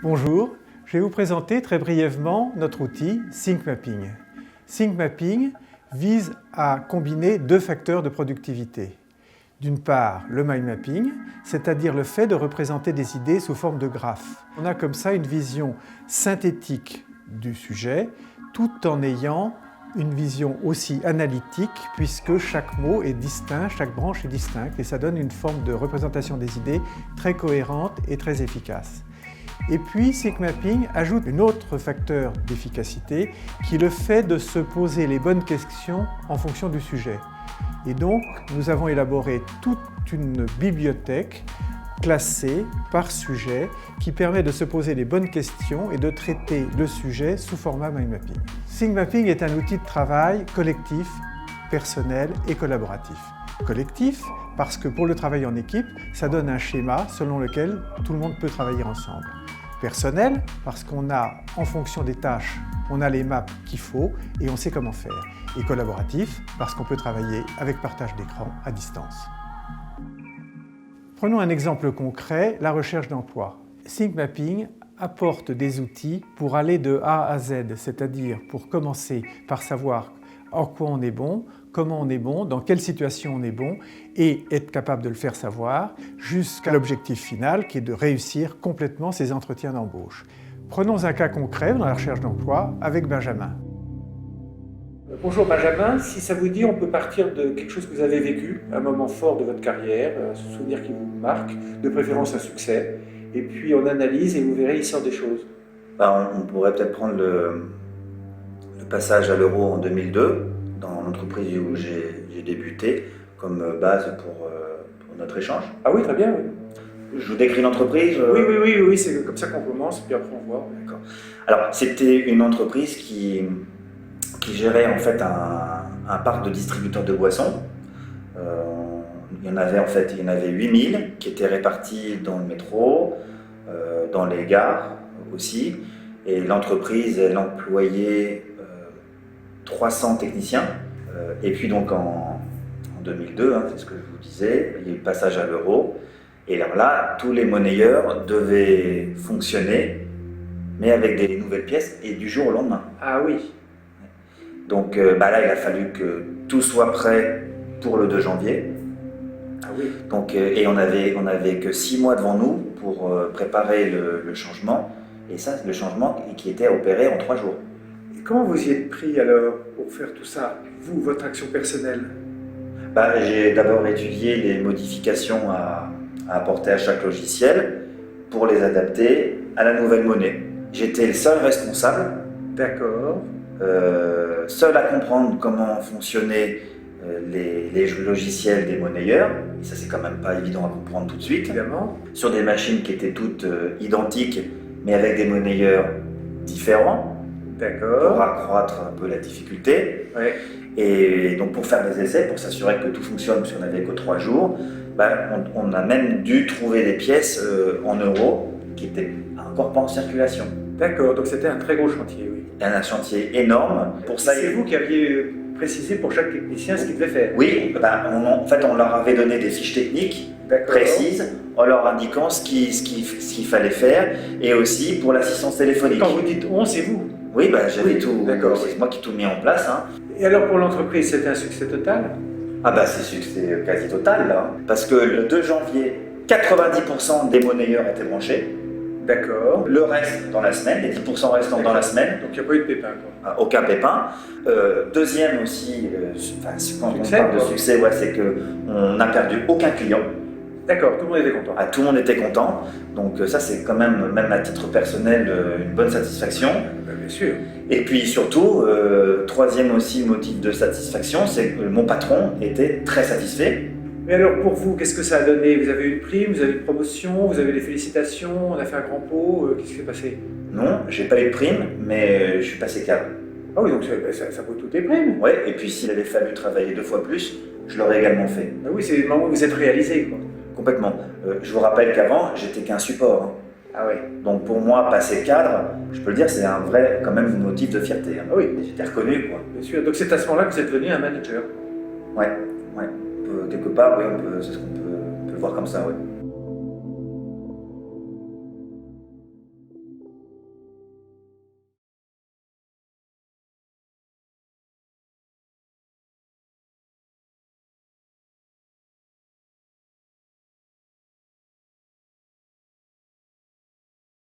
Bonjour, je vais vous présenter très brièvement notre outil SyncMapping. SyncMapping vise à combiner deux facteurs de productivité. D'une part, le mind mapping, c'est-à-dire le fait de représenter des idées sous forme de graphes. On a comme ça une vision synthétique du sujet, tout en ayant une vision aussi analytique, puisque chaque mot est distinct, chaque branche est distincte, et ça donne une forme de représentation des idées très cohérente et très efficace. Et puis, SyncMapping ajoute un autre facteur d'efficacité qui est le fait de se poser les bonnes questions en fonction du sujet. Et donc, nous avons élaboré toute une bibliothèque classée par sujet qui permet de se poser les bonnes questions et de traiter le sujet sous format mind mapping. SyncMapping est un outil de travail collectif, personnel et collaboratif. Collectif parce que pour le travail en équipe, ça donne un schéma selon lequel tout le monde peut travailler ensemble. Personnel parce qu'on a, en fonction des tâches, on a les maps qu'il faut et on sait comment faire. Et collaboratif parce qu'on peut travailler avec partage d'écran à distance. Prenons un exemple concret, la recherche d'emploi. SyncMapping apporte des outils pour aller de A à Z, c'est-à-dire pour commencer par savoir en quoi on est bon, comment on est bon, dans quelle situation on est bon, et être capable de le faire savoir, jusqu'à l'objectif final qui est de réussir complètement ces entretiens d'embauche. Prenons un cas concret dans la recherche d'emploi avec Benjamin. Bonjour Benjamin, si ça vous dit, on peut partir de quelque chose que vous avez vécu, un moment fort de votre carrière, un souvenir qui vous marque, de préférence un succès, et puis on analyse et vous verrez, il sort des choses. On pourrait peut-être prendre le passage à l'euro en 2002, dans l'entreprise où j'ai débuté, comme base pour notre échange. Ah oui, très bien, oui. Je vous décris l'entreprise Oui, c'est comme ça qu'on commence, puis après on voit. D'accord. Alors, c'était une entreprise qui gérait en fait un parc de distributeurs de boissons. Il y en avait 8000 qui étaient répartis dans le métro, dans les gares aussi. Et l'entreprise, elle employait 300 techniciens. Et puis donc en 2002, c'est ce que je vous disais, il y a eu le passage à l'euro. Et alors là, tous les monnayeurs devaient fonctionner, mais avec des nouvelles pièces et du jour au lendemain. Ah oui. Donc là, il a fallu que tout soit prêt pour le 2 janvier. Ah oui. Donc, et on avait que 6 mois devant nous pour préparer le changement. Et ça, le changement qui était opéré en 3 jours. Et comment vous y êtes pris alors pour faire tout ça, vous, votre action personnelle? J'ai d'abord étudié les modifications à apporter à chaque logiciel pour les adapter à la nouvelle monnaie. J'étais le seul responsable. D'accord. Seul à comprendre comment fonctionnaient les logiciels des monnayeurs. Et ça, c'est quand même pas évident à comprendre tout de suite. Évidemment. Sur des machines qui étaient toutes identiques, mais avec des monnayeurs différents. D'accord. Pour accroître un peu la difficulté. Ouais. Et donc pour faire des essais, pour s'assurer que tout fonctionne, parce qu'on n'avait que 3 jours, on a même dû trouver des pièces en euros qui n'étaient encore pas en circulation. D'accord, donc c'était un très gros chantier, oui. Un chantier énorme. Pour ça, c'est vous qui aviez précisé pour chaque technicien ce qu'il devait faire? Oui, on leur avait donné des fiches techniques précises, en leur indiquant ce qu'il fallait faire, et aussi pour l'assistance téléphonique. Quand vous dites on, c'est vous? Oui, j'avais tout. D'accord. C'est moi qui ai tout mis en place. Et alors pour l'entreprise, c'était un succès total? C'est succès quasi total là. Parce que le 2 janvier, 90% des monnayeurs étaient branchés. D'accord. Le reste dans la semaine, les 10% restants dans la semaine. Donc il n'y a pas eu de pépin, quoi. Aucun pépin. Deuxième aussi, quand on parle de succès, c'est qu'on n'a perdu aucun client. D'accord, tout le monde était content. Tout le monde était content. Donc ça, c'est quand même à titre personnel, une bonne satisfaction. Bien sûr. Et puis surtout, troisième aussi motif de satisfaction, c'est que mon patron était très satisfait. Mais alors pour vous, qu'est-ce que ça a donné? Vous avez eu une prime, vous avez une promotion, vous avez des félicitations, on a fait un grand pot, qu'est-ce qui s'est passé? Non, j'ai pas eu de prime, mais je suis passé cadre. Ah oui, donc ça vaut toutes les primes. Oui, et puis s'il avait fallu travailler 2 fois plus, je l'aurais également fait. Ah oui, c'est le moment où vous êtes réalisé, quoi. Complètement. Je vous rappelle qu'avant, j'étais qu'un support. Ah oui. Donc pour moi, passer cadre, je peux le dire, c'est un vrai, quand même, motif de fierté. Ah oui. J'étais reconnu, quoi. Bien sûr. Donc c'est à ce moment-là que vous êtes devenu un manager. Ouais. Quelque part, oui, c'est ce qu'on peut voir comme ça, oui.